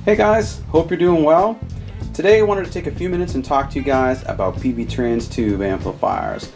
Hey guys, hope you're doing well. Today I wanted to take a few minutes and talk to you guys about Peavey Transtube amplifiers.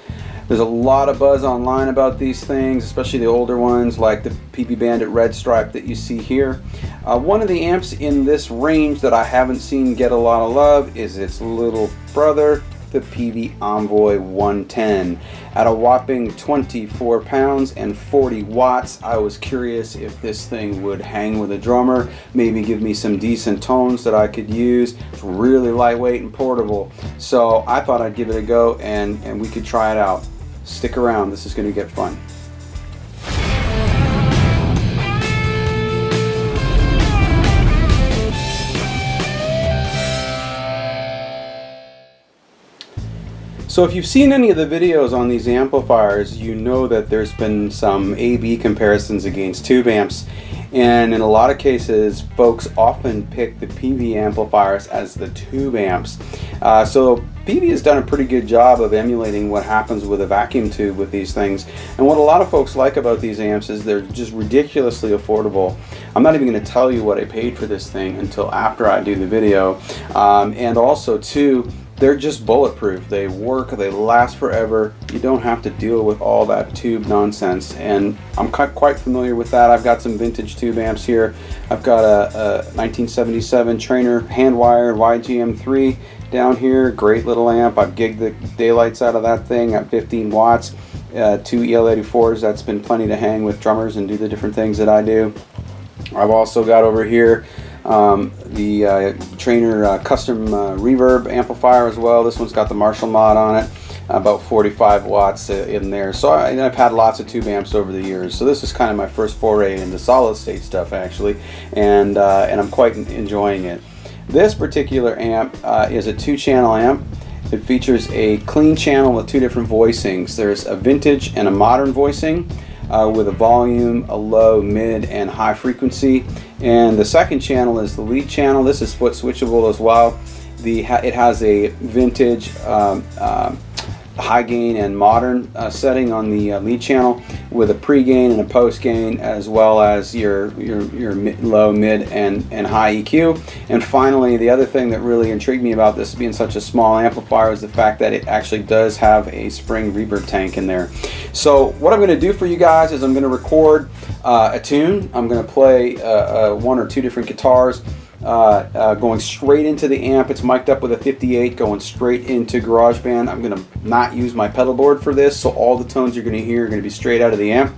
There's a lot of buzz online about these things, especially the older ones like the Peavey Bandit red stripe that you see here. One of the amps in this range that I haven't seen get a lot of love is its little brother, the Peavey Envoy 110. At a whopping 24 pounds and 40 watts, I was curious if this thing would hang with a drummer, maybe give me some decent tones that I could use. It's really lightweight and portable, so I thought I'd give it a go and we could try it out. Stick around, this is going to get fun. So if you've seen any of the videos on these amplifiers, you know that there's been some A/B comparisons against tube amps, and in a lot of cases folks often pick the Peavey amplifiers as the tube amps. So Peavey has done a pretty good job of emulating what happens with a vacuum tube with these things, and what a lot of folks like about these amps is they're just ridiculously affordable. I'm not even going to tell you what I paid for this thing until after I do the video, and also too, they're just bulletproof. They work, they last forever. You don't have to deal with all that tube nonsense, and I'm quite familiar with that. I've got some vintage tube amps here. I've got a 1977 Trainer hand-wired YGM3 down here. Great little amp. I've gigged the daylights out of that thing at 15 watts. Two EL84s. That's been plenty to hang with drummers and do the different things that I do. I've also got over here the Trainer custom reverb amplifier as well. This one's got the Marshall mod on it, about 45 watts in there. So I've had lots of tube amps over the years. So this is kind of my first foray into solid state stuff actually, and I'm quite enjoying it. This particular amp is a 2-channel amp. It features a clean channel with 2 different voicings. There's a vintage and a modern voicing. With a volume, a low, mid, and high frequency. And the second channel is the lead channel. This is foot switchable as well. It has a vintage, high gain and modern setting on the lead channel, with a pre-gain and a post-gain, as well as your low, mid, and high EQ. And finally, the other thing that really intrigued me about this being such a small amplifier is the fact that it actually does have a spring reverb tank in there. So what I'm going to do for you guys is I'm going to record a tune. I'm going to play 1 or 2 different guitars, going straight into the amp. It's mic'd up with a 58 going straight into GarageBand. I'm going to not use my pedal board for this, so all the tones you're going to hear are going to be straight out of the amp.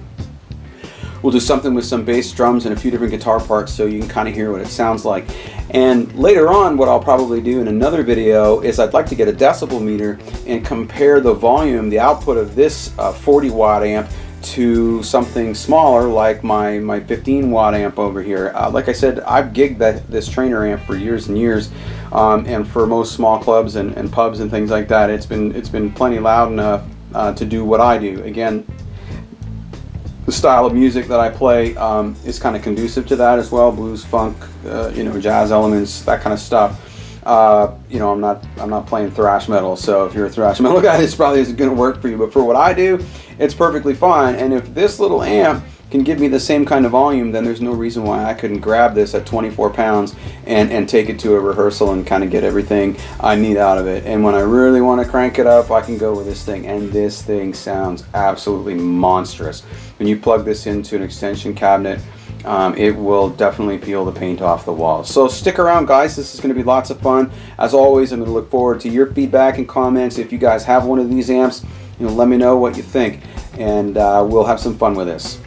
We'll do something with some bass, drums, and a few different guitar parts so you can kind of hear what it sounds like. And later on, what I'll probably do in another video is I'd like to get a decibel meter and compare the volume, the output of this 40 watt amp to something smaller like my 15 watt amp over here. Like I said, I've gigged this Trainer amp for years and years, and for most small clubs and pubs and things like that, it's been plenty loud enough to do what I do. Again, the style of music that I play is kind of conducive to that as well. Blues, funk, jazz elements, that kind of stuff. I'm not playing thrash metal, so if you're a thrash metal guy, this probably isn't going to work for you. But for what I do, it's perfectly fine. And if this little amp can give me the same kind of volume, then there's no reason why I couldn't grab this at 24 pounds and take it to a rehearsal and kind of get everything I need out of it. And when I really want to crank it up, I can go with this thing, and this thing sounds absolutely monstrous. When you plug this into an extension cabinet, it will definitely peel the paint off the walls. So stick around, guys. This is going to be lots of fun. As always, I'm going to look forward to your feedback and comments. If you guys have one of these amps, let me know what you think, and we'll have some fun with this.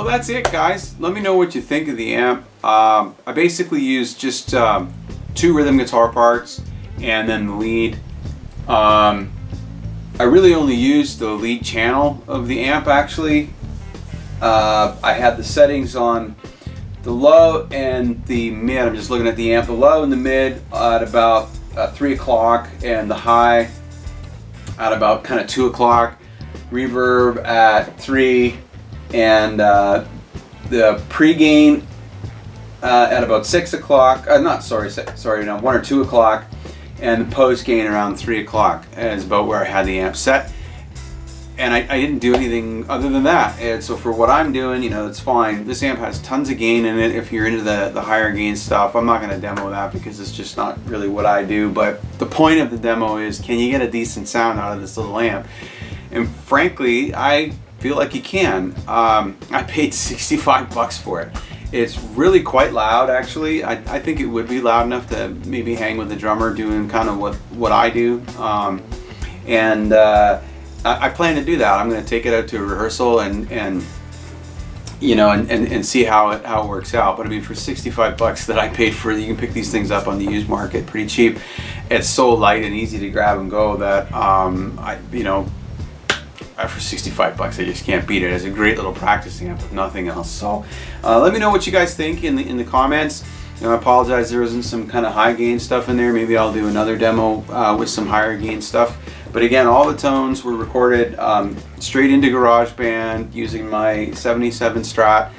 that's it, guys. Let me know what you think of the amp. I basically used just 2 rhythm guitar parts and then the lead. I really only used the lead channel of the amp, actually. I had the settings on the low and the mid. I'm just looking at the amp. The low and the mid at about 3 o'clock, and the high at about kind of 2 o'clock. Reverb at 3, and the pre-gain at about 6 o'clock. No, 1 or 2 o'clock, and the post-gain around 3 o'clock is about where I had the amp set. And I didn't do anything other than that. And so for what I'm doing, you know, it's fine. This amp has tons of gain in it if you're into the higher gain stuff. I'm not going to demo that because it's just not really what I do. But the point of the demo is, can you get a decent sound out of this little amp? And frankly, I feel like you can. I paid 65 bucks for it. It's really quite loud, actually. I think it would be loud enough to maybe hang with the drummer doing kind of what I do. I plan to do that. I'm going to take it out to a rehearsal and you know, and see how it works out. But I mean, for 65 bucks that I paid for it, you can pick these things up on the used market pretty cheap. It's so light and easy to grab and go that for 65 bucks I just can't beat it. It's a great little practicing amp if nothing else. So let me know what you guys think in the comments. You know, I apologize there isn't some kind of high gain stuff in there. Maybe I'll do another demo with some higher gain stuff. But again, all the tones were recorded straight into GarageBand using my 77 Strat,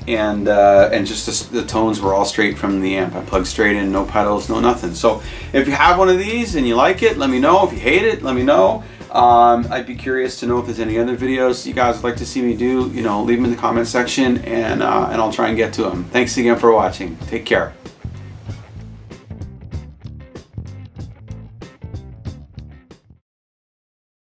and just the tones were all straight from the amp. I plugged straight in, no pedals, no nothing. So if you have one of these and you like it, let me know. If you hate it, let me know. I'd be curious to know if there's any other videos you guys would like to see me do. You know, leave them in the comment section, and I'll try and get to them. Thanks again for watching. Take care.